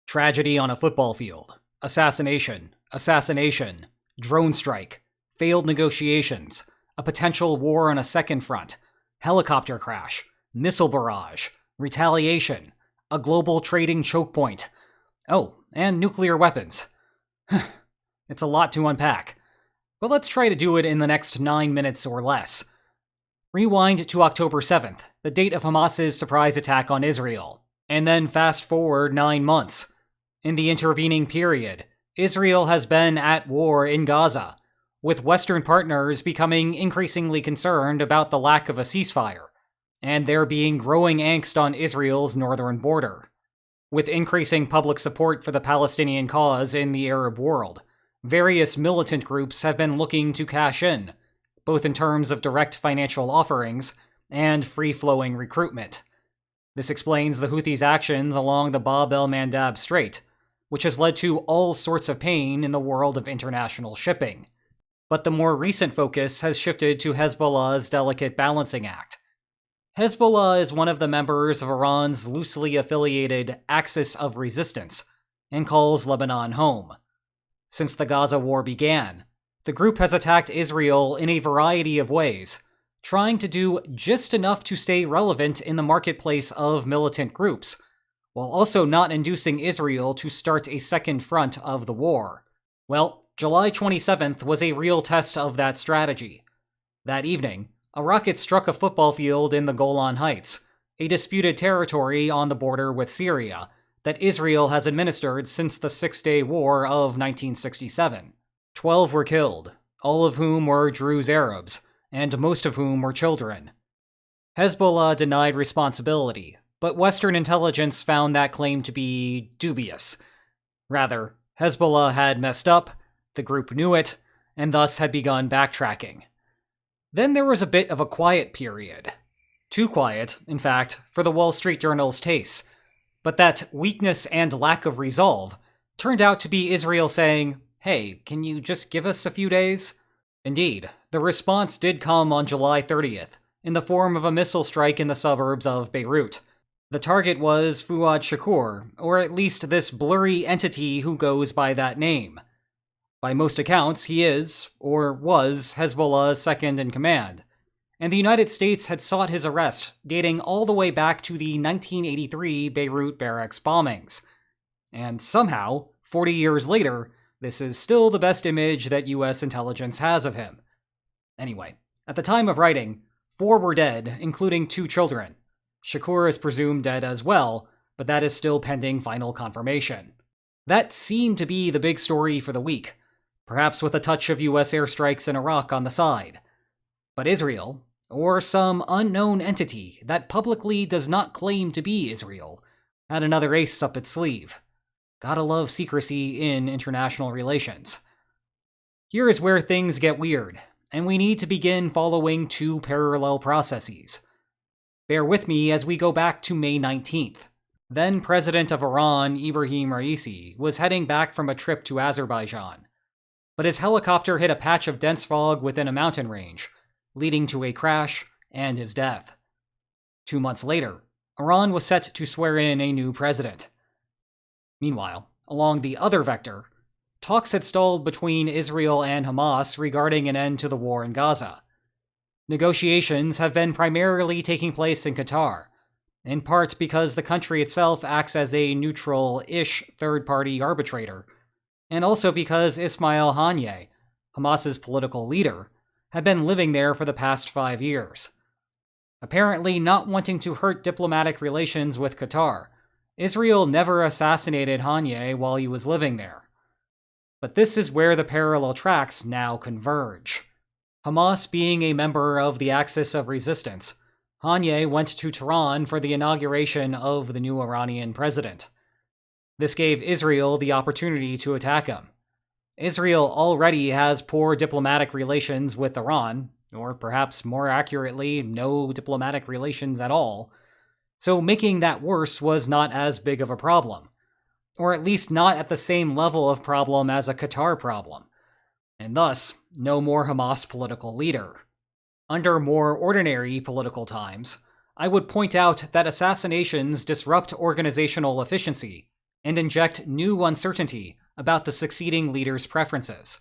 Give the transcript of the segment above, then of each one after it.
Tragedy on a football field. Assassination. Assassination. Drone strike. Failed negotiations. A potential war on a second front. Helicopter crash. Missile barrage. Retaliation. A global trading choke point. Oh, and nuclear weapons. It's a lot to unpack. But let's try to do it in the next 9 minutes or less. Rewind to October 7th, the date of Hamas's surprise attack on Israel. And then fast forward 9 months. In the intervening period, Israel has been at war in Gaza, with Western partners becoming increasingly concerned about the lack of a ceasefire, and there being growing angst on Israel's northern border. With increasing public support for the Palestinian cause in the Arab world, various militant groups have been looking to cash in, both in terms of direct financial offerings and free-flowing recruitment. This explains the Houthis' actions along the Bab el-Mandab Strait, which has led to all sorts of pain in the world of international shipping. But the more recent focus has shifted to Hezbollah's delicate balancing act. Hezbollah is one of the members of Iran's loosely affiliated Axis of Resistance and calls Lebanon home. Since the Gaza war began, the group has attacked Israel in a variety of ways, trying to do just enough to stay relevant in the marketplace of militant groups, while also not inducing Israel to start a second front of the war. Well, July 27th was a real test of that strategy. That evening, a rocket struck a football field in the Golan Heights, a disputed territory on the border with Syria that Israel has administered since the Six-Day War of 1967. 12 were killed, all of whom were Druze Arabs, and most of whom were children. Hezbollah denied responsibility, but Western intelligence found that claim to be dubious. Rather, Hezbollah had messed up, the group knew it, and thus had begun backtracking. Then there was a bit of a quiet period. Too quiet, in fact, for the Wall Street Journal's tastes. But that weakness and lack of resolve turned out to be Israel saying, "Hey, can you just give us a few days?" Indeed, the response did come on July 30th, in the form of a missile strike in the suburbs of Beirut. The target was Fuad Shakur, or at least this blurry entity who goes by that name. By most accounts, he is, or was, Hezbollah's second-in-command, and the United States had sought his arrest dating all the way back to the 1983 Beirut barracks bombings. And somehow, 40 years later, this is still the best image that US intelligence has of him. Anyway, at the time of writing, 4 were dead, including 2 children. Shakur is presumed dead as well, but that is still pending final confirmation. That seemed to be the big story for the week, perhaps with a touch of US airstrikes in Iraq on the side. But Israel, or some unknown entity that publicly does not claim to be Israel, had another ace up its sleeve. Gotta love secrecy in international relations. Here is where things get weird, and we need to begin following 2 parallel processes. Bear with me as we go back to May 19th. Then President of Iran, Ibrahim Raisi, was heading back from a trip to Azerbaijan. But his helicopter hit a patch of dense fog within a mountain range, leading to a crash and his death. 2 months later, Iran was set to swear in a new president. Meanwhile, along the other vector, talks had stalled between Israel and Hamas regarding an end to the war in Gaza. Negotiations have been primarily taking place in Qatar, in part because the country itself acts as a neutral-ish third-party arbitrator, and also because Ismail Haniyeh, Hamas's political leader, had been living there for the past 5 years. Apparently not wanting to hurt diplomatic relations with Qatar, Israel never assassinated Haniyeh while he was living there. But this is where the parallel tracks now converge. Hamas being a member of the Axis of Resistance, Haniyeh went to Tehran for the inauguration of the new Iranian president. This gave Israel the opportunity to attack him. Israel already has poor diplomatic relations with Iran, or perhaps more accurately, no diplomatic relations at all, so making that worse was not as big of a problem, or at least not at the same level of problem as a Qatar problem, and thus no more Hamas political leader. Under more ordinary political times, I would point out that assassinations disrupt organizational efficiency and inject new uncertainty about the succeeding leader's preferences.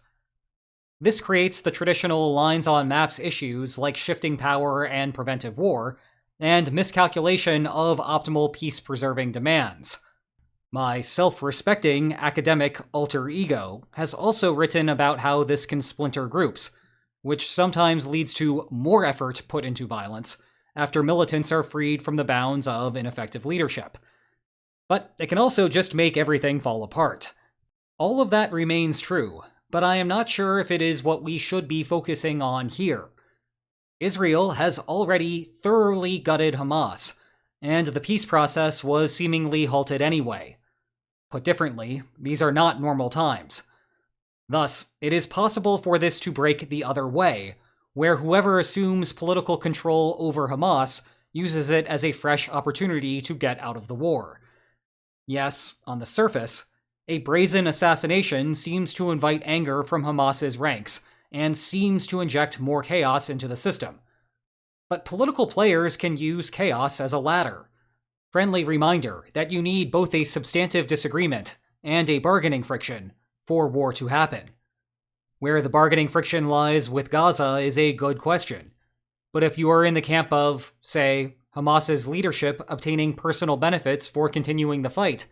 This creates the traditional lines on maps issues like shifting power and preventive war, and miscalculation of optimal peace-preserving demands. My self-respecting academic alter ego has also written about how this can splinter groups, which sometimes leads to more effort put into violence after militants are freed from the bounds of ineffective leadership. But it can also just make everything fall apart. All of that remains true, but I am not sure if it is what we should be focusing on here. Israel has already thoroughly gutted Hamas, and the peace process was seemingly halted anyway. Put differently, these are not normal times. Thus, it is possible for this to break the other way, where whoever assumes political control over Hamas uses it as a fresh opportunity to get out of the war. Yes, on the surface, a brazen assassination seems to invite anger from Hamas's ranks, and seems to inject more chaos into the system. But political players can use chaos as a ladder. Friendly reminder that you need both a substantive disagreement and a bargaining friction for war to happen. Where the bargaining friction lies with Gaza is a good question. But if you are in the camp of, say, Hamas's leadership obtaining personal benefits for continuing the fight,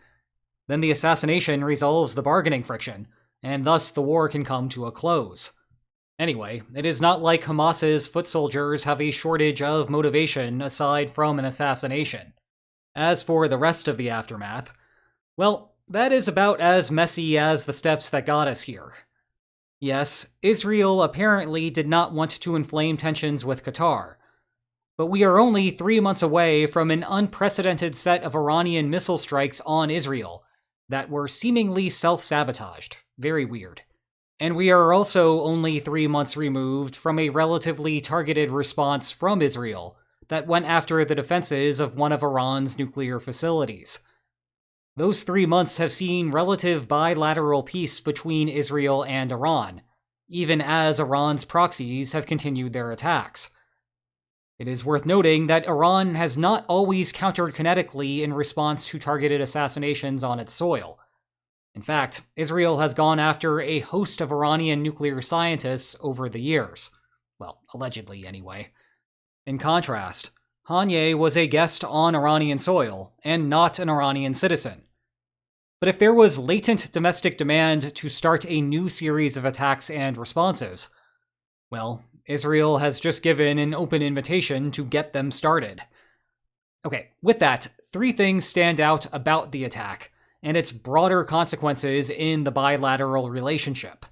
then the assassination resolves the bargaining friction, and thus the war can come to a close. Anyway, it is not like Hamas's foot soldiers have a shortage of motivation aside from an assassination. As for the rest of the aftermath, well, that is about as messy as the steps that got us here. Yes, Israel apparently did not want to inflame tensions with Qatar, but we are only 3 months away from an unprecedented set of Iranian missile strikes on Israel that were seemingly self-sabotaged. Very weird. And we are also only 3 months removed from a relatively targeted response from Israel that went after the defenses of one of Iran's nuclear facilities. Those 3 months have seen relative bilateral peace between Israel and Iran, even as Iran's proxies have continued their attacks. It is worth noting that Iran has not always countered kinetically in response to targeted assassinations on its soil. In fact, Israel has gone after a host of Iranian nuclear scientists over the years. Well, allegedly anyway. In contrast, Khamenei was a guest on Iranian soil and not an Iranian citizen. But if there was latent domestic demand to start a new series of attacks and responses, well, Israel has just given an open invitation to get them started. Okay, with that, 3 things stand out about the attack and its broader consequences in the bilateral relationship.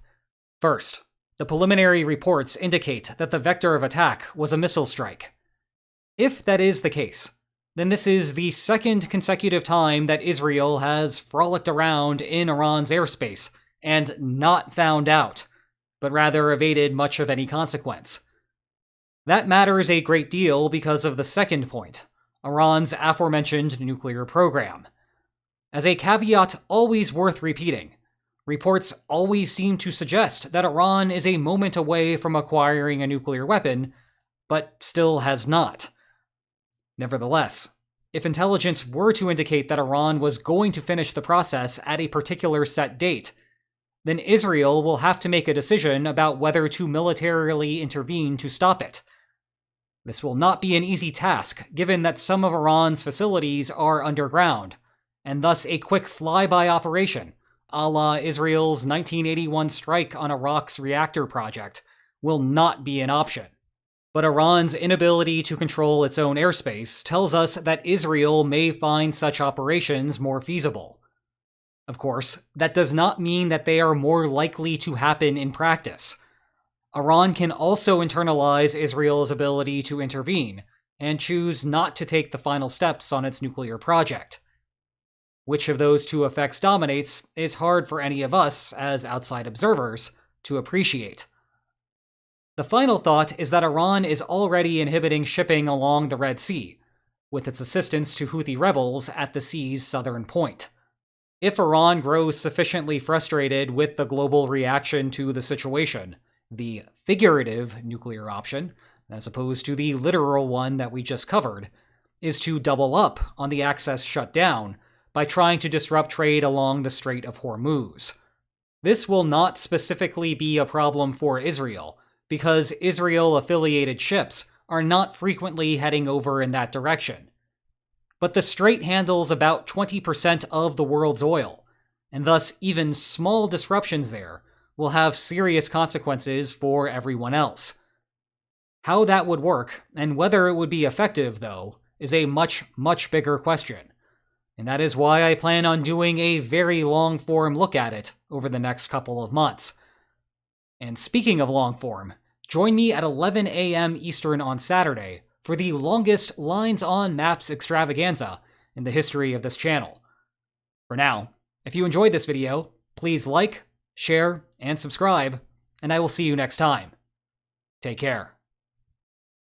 First, the preliminary reports indicate that the vector of attack was a missile strike. If that is the case, then this is the second consecutive time that Israel has frolicked around in Iran's airspace and not found out, but rather evaded much of any consequence. That matters a great deal because of the second point, Iran's aforementioned nuclear program. As a caveat always worth repeating, reports always seem to suggest that Iran is a moment away from acquiring a nuclear weapon, but still has not. Nevertheless, if intelligence were to indicate that Iran was going to finish the process at a particular set date, then Israel will have to make a decision about whether to militarily intervene to stop it. This will not be an easy task, given that some of Iran's facilities are underground, and thus a quick flyby operation, a la Israel's 1981 strike on Iraq's reactor project, will not be an option. But Iran's inability to control its own airspace tells us that Israel may find such operations more feasible. Of course, that does not mean that they are more likely to happen in practice. Iran can also internalize Israel's ability to intervene and choose not to take the final steps on its nuclear project. Which of those two effects dominates is hard for any of us, as outside observers, to appreciate. The final thought is that Iran is already inhibiting shipping along the Red Sea, with its assistance to Houthi rebels at the sea's southern point. If Iran grows sufficiently frustrated with the global reaction to the situation, the figurative nuclear option, as opposed to the literal one that we just covered, is to double up on the access shut down by trying to disrupt trade along the Strait of Hormuz. This will not specifically be a problem for Israel, because Israel-affiliated ships are not frequently heading over in that direction. But the strait handles about 20% of the world's oil, and thus even small disruptions there will have serious consequences for everyone else. How that would work, and whether it would be effective, though, is a much, much bigger question. And that is why I plan on doing a very long-form look at it over the next couple of months. And speaking of long-form, join me at 11 a.m. Eastern on Saturday for the longest Lines on Maps extravaganza in the history of this channel. For now, if you enjoyed this video, please like, share, and subscribe, and I will see you next time. Take care.